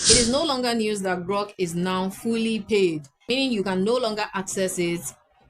It is no longer news that Grok is now fully paid, meaning you can no longer access it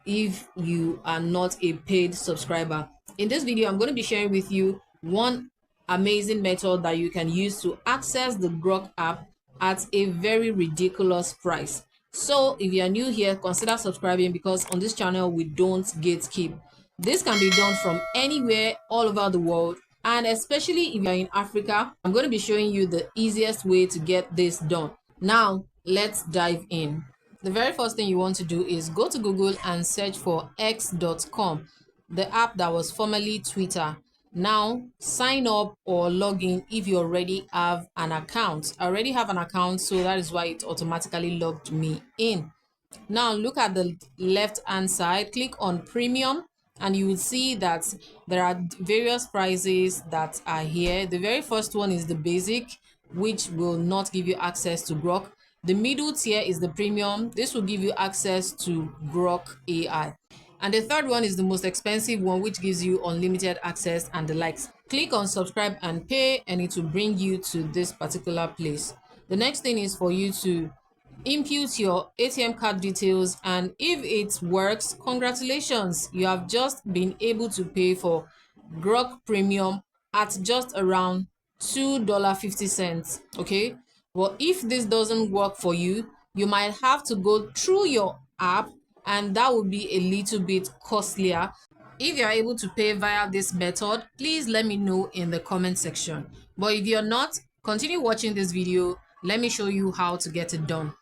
if you are not a paid subscriber. In this video, I'm going to be sharing with you one amazing method that you can use to access the Grok app at a very ridiculous price. So if you are new here, consider subscribing because on this channel, we don't gatekeep. This can be done from anywhere all over the world, and especially if you're in Africa, I'm going to be showing you the easiest way to get this done. Now, let's dive in. The very first thing you want to do is go to Google and search for x.com, the app that was formerly Twitter. Now, sign up or log in if you already have an account. I already have an account, so that is why it automatically logged me in. Now look at the left hand side, click on premium, and you will see that there are various prices that are here. The very first one is the basic, which will not give you access to Grok. The middle tier is the premium. This will give you access to Grok AI. And the third one is the most expensive one, which gives you unlimited access and the likes. Click on subscribe and pay, and it will bring you to this particular place. The next thing is for you to input your ATM card details, and if it works, congratulations, you have just been able to pay for Grok Premium at just around $2.50. Okay, well, if this doesn't work for you, you might have to go through your app, and that would be a little bit costlier. If you're able to pay via this method, please let me know in the comment section. But if you're not, continue watching this video. Let me show you how to get it done.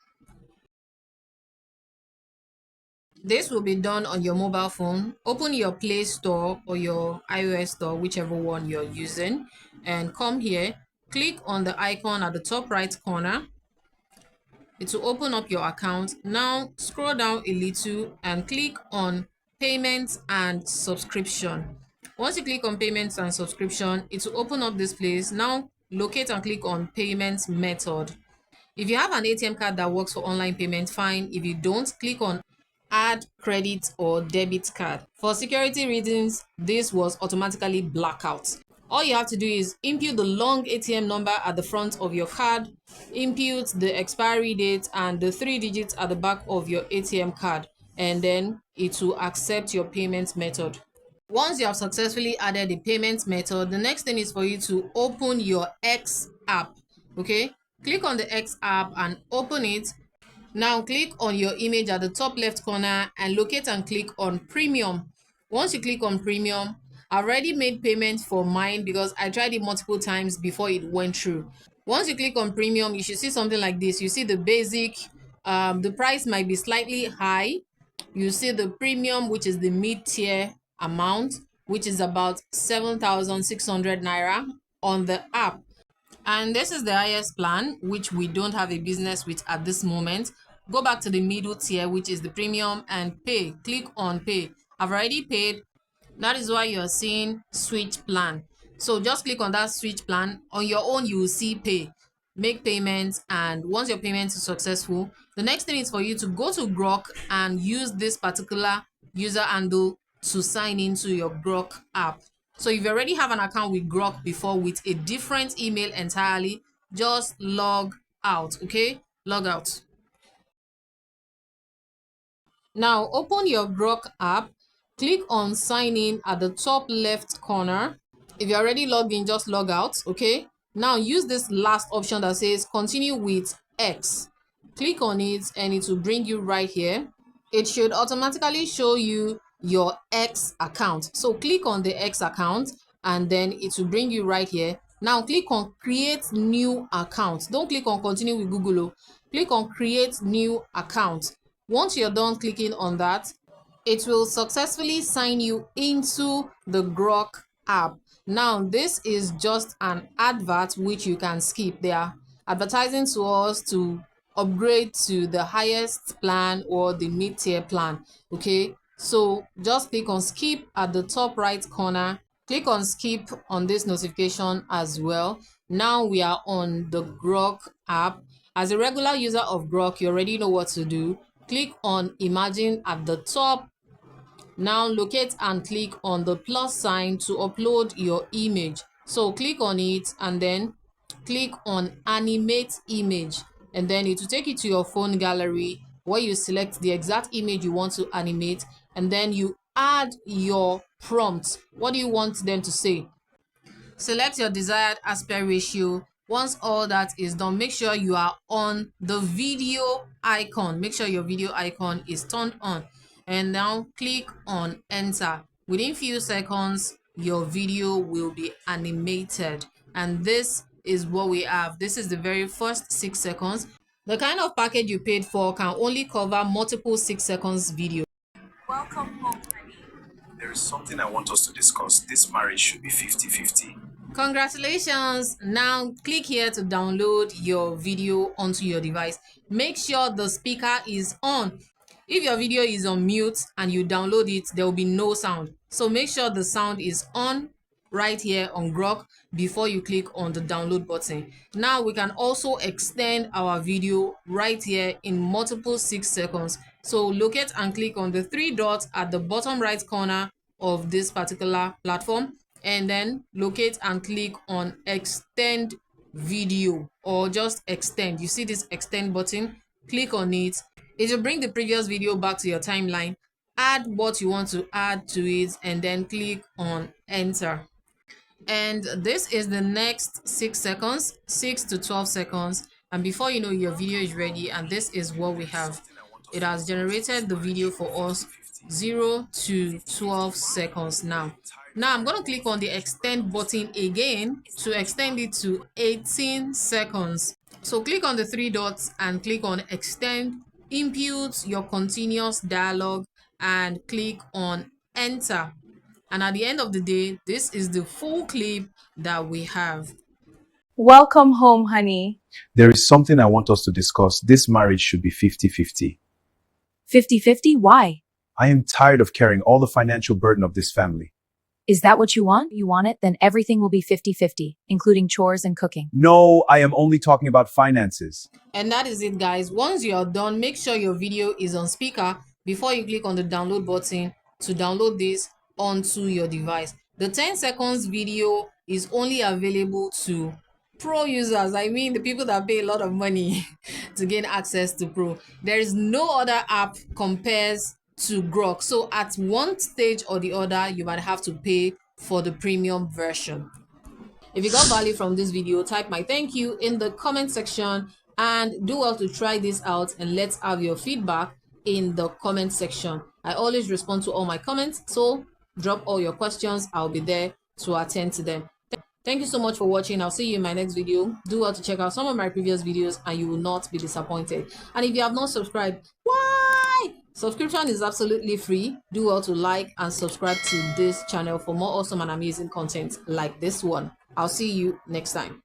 This will be done on your mobile phone. Open your Play Store or your iOS store, whichever one you're using, and come here. Click on the icon at the top right corner. It will open up your account. Now scroll down a little and click on payments and subscription. Once you click on payments and subscription, it will open up this place. Now locate and click on payments method. If you have an ATM card that works for online payment, fine. If you don't, click on add credit or debit card. For security reasons, this was automatically blackout. All you have to do is input the long ATM number at the front of your card, input the expiry date and the 3 digits at the back of your ATM card, and then it will accept your payment method. Once you have successfully added the payment method, the next thing is for you to open your X app. Okay, click on the X app and open it. Now click on your image at the top left corner and locate and click on premium. Once you click on premium, I've already made payment for mine because I tried it multiple times before it went through. Once you click on premium, you should see something like this. You see the basic, the price might be slightly high. You see the premium, which is the mid-tier amount, which is about 7,600 naira on the app. And this is the highest plan, which we don't have a business with at this moment. Go back to the middle tier, which is the premium, and pay. Click on pay. I've already paid. That is why you're seeing switch plan. So just click on that switch plan. On your own, you will see pay. Make payments, and once your payment is successful, the next thing is for you to go to Grok and use this particular user handle to sign into your Grok app. So if you already have an account with Grok before with a different email entirely, just log out. Okay, log out. Now open your Grok app, click on sign in at the top left corner. If you're already logged in, just log out. Okay, now use this last option that says continue with X. Click on it and it will bring you right here. It should automatically show you your X account. So click on the X account and then it will bring you right here. Now click on create new account. Don't click on continue with Google. Click on create new account. Once you're done clicking on that, it will successfully sign you into the Grok app. Now this is just an advert which you can skip. They are advertising to us to upgrade to the highest plan or the mid-tier plan. Okay, so just click on skip at the top right corner. Click on skip on this notification as well. Now we are on the Grok app. As a regular user of Grok, you already know what to do. Click on imagine at the top. Now locate and click on the plus sign to upload your image. So click on it and then click on animate image, and then it will take you to your phone gallery where you select the exact image you want to animate, and then you add your prompt. What do you want them to say? Select your desired aspect ratio. Once all that is done, make sure you are on the video icon. Make sure your video icon is turned on. And now click on enter. Within few seconds, your video will be animated. And this is what we have. This is the very first 6 seconds. The kind of package you paid for can only cover multiple 6 seconds video. Welcome home, honey. There is something I want us to discuss. This marriage should be 50-50. Congratulations! Now click here to download your video onto your device. Make sure the speaker is on. If your video is on mute and you download it, there will be no sound. So make sure the sound is on right here on Grok before you click on the download button. Now we can also extend our video right here in multiple 6 seconds. So locate and click on the 3 dots at the bottom right corner of this particular platform, and then locate and click on extend video, or just extend. You see this extend button, click on it. It will bring the previous video back to your timeline. Add what you want to add to it, and then click on enter. And this is the next 6 seconds, 6 to 12 seconds, and before you know, your video is ready. And this is what we have. It has generated the video for us 0 to 12 seconds. Now I'm going to click on the extend button again to extend it to 18 seconds. So click on the 3 dots and click on extend, input your continuous dialogue, and click on enter. And at the end of the day, this is the full clip that we have. Welcome home, honey. There is something I want us to discuss. This marriage should be 50-50. 50-50? Why? I am tired of carrying all the financial burden of this family. Is that what you want? You want it? Then everything will be 50-50, including chores and cooking. No, I am only talking about finances. And that is it, guys. Once you are done, make sure your video is on speaker before you click on the download button to download this onto your device. The 10 seconds video is only available to pro users. I mean, the people that pay a lot of money to gain access to pro. There is no other app compares to Grok. So at one stage or the other, you might have to pay for the premium version. If you got value from this video, type my thank you in the comment section, and do well to try this out, and let's have your feedback in the comment section. I always respond to all my comments, so drop all your questions. I'll be there to attend to them. Thank you so much for watching. I'll see you in my next video. Do well to check out some of my previous videos and you will not be disappointed. And if you have not subscribed, why? Subscription is absolutely free. Do well to like and subscribe to this channel for more awesome and amazing content like this one. I'll see you next time.